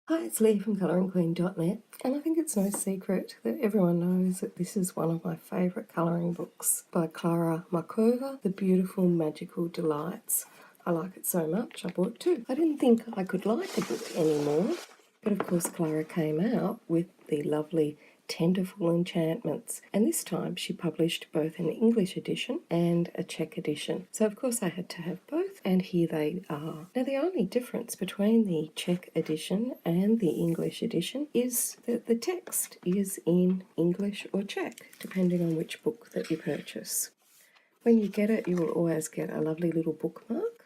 Hi, it's Lee from colouringqueen.net, and I think it's no secret that everyone knows that this is one of my favourite colouring books by Klára Marková, The Beautiful Magical Delights. I like it so much, I bought two. I didn't think I could like the book anymore, but of course Klára came out with the lovely Tenderful Enchantments, and this time she published both an English edition and a Czech edition. So of course I had to have both, and here they are. Now the only difference between the Czech edition and the English edition is that the text is in English or Czech, depending on which book that you purchase. When you get it, you will always get a lovely little bookmark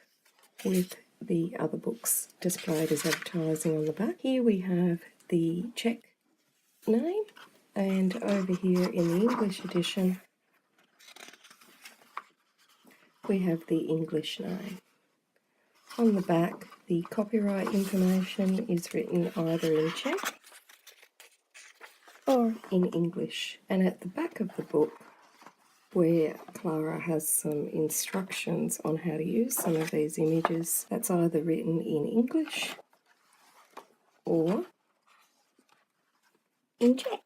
with the other books displayed as advertising on the back. Here we have the Czech name, and over here in the English edition we have the English name. On the back, the copyright information is written either in Czech or in English, and at the back of the book, where Klára has some instructions on how to use some of these images, that's either written in English or in Czech.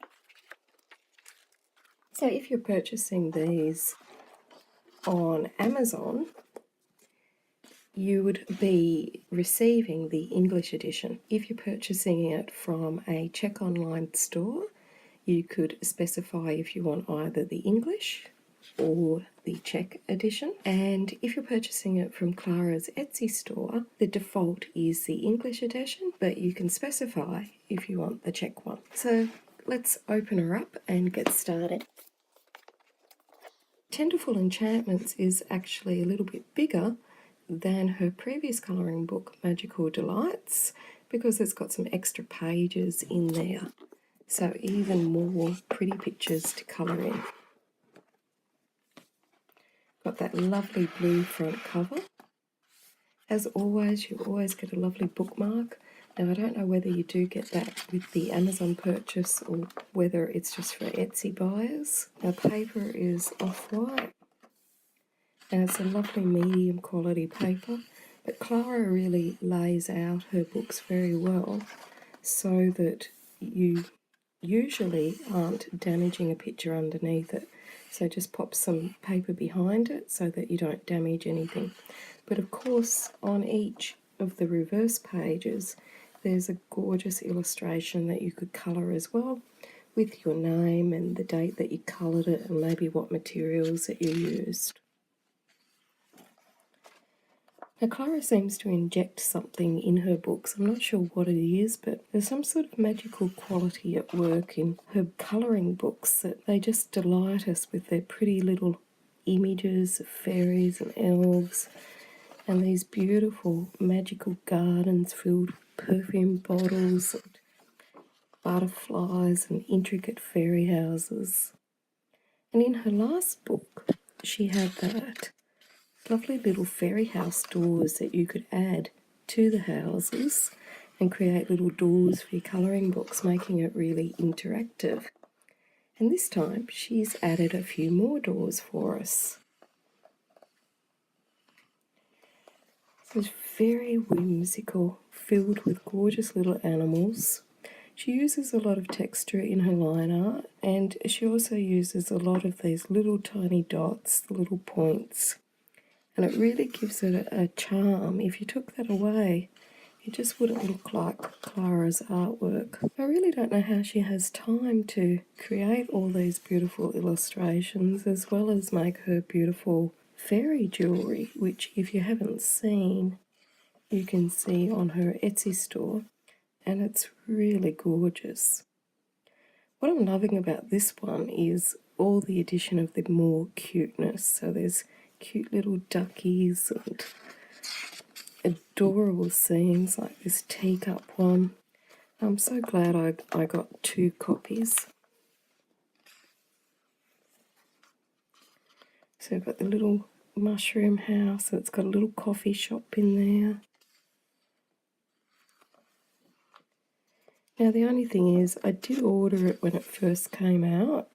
So if you're purchasing these on Amazon, you would be receiving the English edition. If you're purchasing it from a Czech online store, you could specify if you want either the English or the Czech edition. And if you're purchasing it from Klára's Etsy store, the default is the English edition, but you can specify if you want the Czech one. So let's open her up and get started. Tenderful Enchantments is actually a little bit bigger than her previous colouring book, Magical Delights, because it's got some extra pages in there. So even more pretty pictures to colour in. Got that lovely blue front cover. As always, you always get a lovely bookmark. Now I don't know whether you do get that with the Amazon purchase or whether it's just for Etsy buyers. Now paper is off-white, and it's a lovely medium quality paper, but Klára really lays out her books very well so that you usually aren't damaging a picture underneath it. So just pop some paper behind it so that you don't damage anything. But of course on each of the reverse pages there's a gorgeous illustration that you could colour as well, with your name and the date that you coloured it and maybe what materials that you used. Now Klára seems to inject something in her books. I'm not sure what it is, but there's some sort of magical quality at work in her colouring books that they just delight us with their pretty little images of fairies and elves and these beautiful magical gardens filled with perfume bottles and butterflies and intricate fairy houses. And in her last book she had that lovely little fairy house doors that you could add to the houses and create little doors for your colouring books, making it really interactive. And this time she's added a few more doors for us. So it's very whimsical, filled with gorgeous little animals. She uses a lot of texture in her line art, and she also uses a lot of these little tiny dots, little points. And it really gives it a charm. If you took that away, it just wouldn't look like Klára's artwork. I really don't know how she has time to create all these beautiful illustrations as well as make her beautiful fairy jewellery, which if you haven't seen, you can see on her Etsy store, and it's really gorgeous. What I'm loving about this one is all the addition of the more cuteness. So there's cute little duckies and adorable scenes like this teacup one. I'm so glad I got two copies. So I've got the little mushroom house, and it's got a little coffee shop in there. Now the only thing is I did order it when it first came out,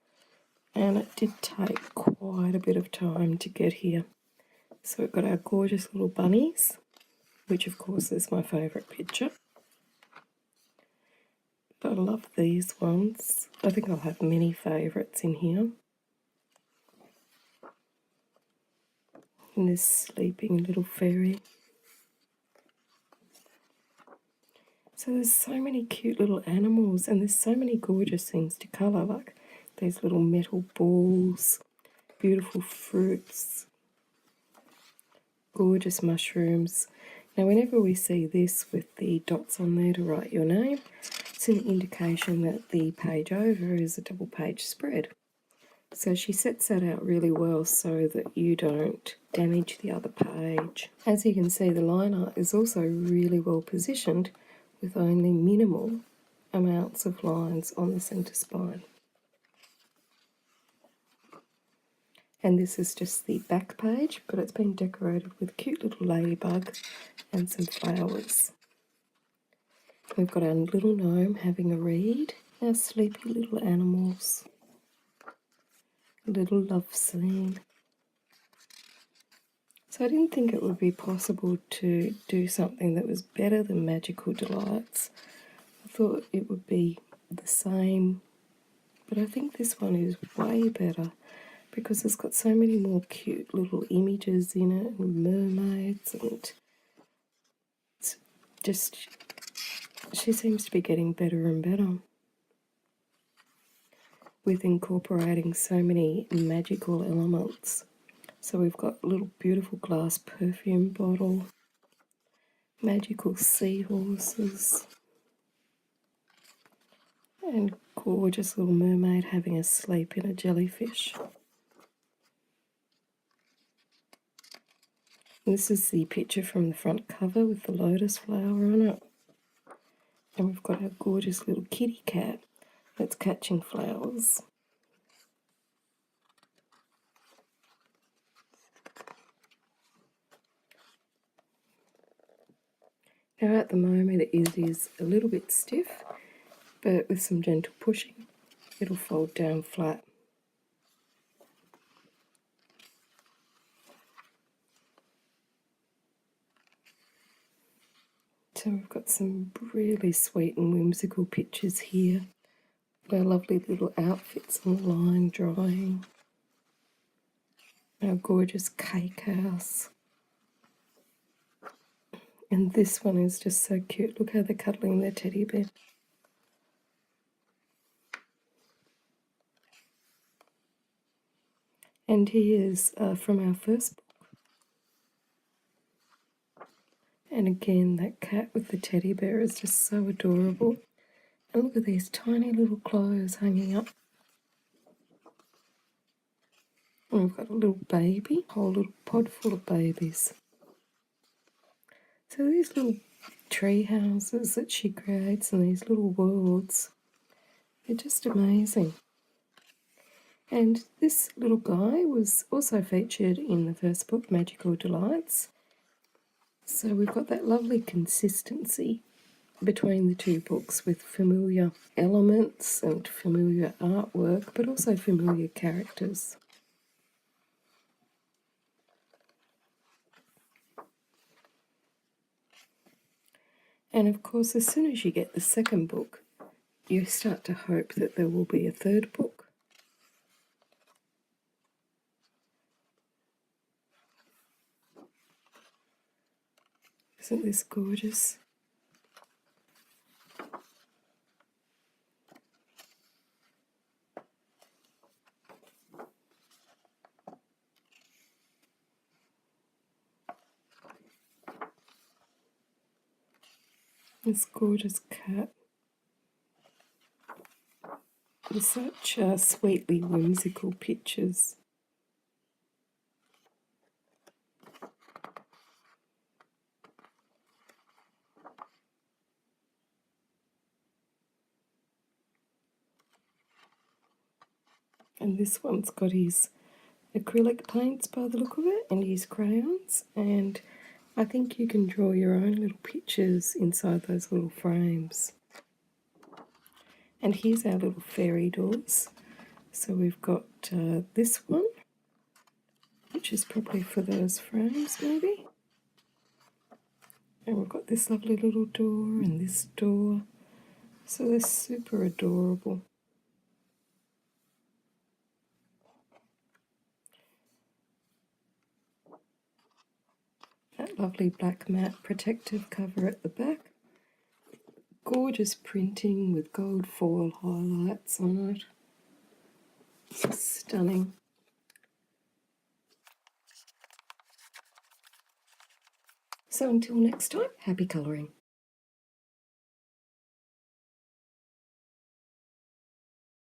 and it did take quite a bit of time to get here. So we've got our gorgeous little bunnies, which of course is my favourite picture. I love these ones. I think I'll have many favourites in here. And this sleeping little fairy. So there's so many cute little animals, and there's so many gorgeous things to colour, like these little metal balls, beautiful fruits, gorgeous mushrooms. Now whenever we see this with the dots on there to write your name, it's an indication that the page over is a double page spread. So she sets that out really well so that you don't damage the other page. As you can see, the line art is also really well positioned with only minimal amounts of lines on the centre spine. And this is just the back page, but it's been decorated with a cute little ladybug and some flowers. We've got our little gnome having a read, our sleepy little animals, a little love scene. So I didn't think it would be possible to do something that was better than Magical Delights. I thought it would be the same, but I think this one is way better because it's got so many more cute little images in it, and mermaids, and it's just, she seems to be getting better and better with incorporating so many magical elements. So we've got a little beautiful glass perfume bottle, magical seahorses, and gorgeous little mermaid having a sleep in a jellyfish. This is the picture from the front cover with the lotus flower on it. And we've got our gorgeous little kitty cat that's catching flowers. Now at the moment it is a little bit stiff, but with some gentle pushing it'll fold down flat. So we've got some really sweet and whimsical pictures here. Our lovely little outfits on the line drying. Our gorgeous cake house. And this one is just so cute. Look how they're cuddling their teddy bear. And he is from our first book. And again, that cat with the teddy bear is just so adorable. And look at these tiny little clothes hanging up. And we've got a little baby, a whole little pod full of babies. So these little tree houses that she creates and these little worlds, they're just amazing. And this little guy was also featured in the first book, Magical Delights. So we've got that lovely consistency between the two books with familiar elements and familiar artwork, but also familiar characters. And of course, as soon as you get the second book, you start to hope that there will be a third book. Isn't this gorgeous? This gorgeous cat with such sweetly whimsical pictures. And this one's got his acrylic paints by the look of it, and his crayons, and I think you can draw your own little pictures inside those little frames. And here's our little fairy doors. So we've got this one, which is probably for those frames maybe. And we've got this lovely little door and this door. So they're super adorable. That lovely black matte protective cover at the back. Gorgeous printing with gold foil highlights on it. Stunning. So until next time, happy colouring.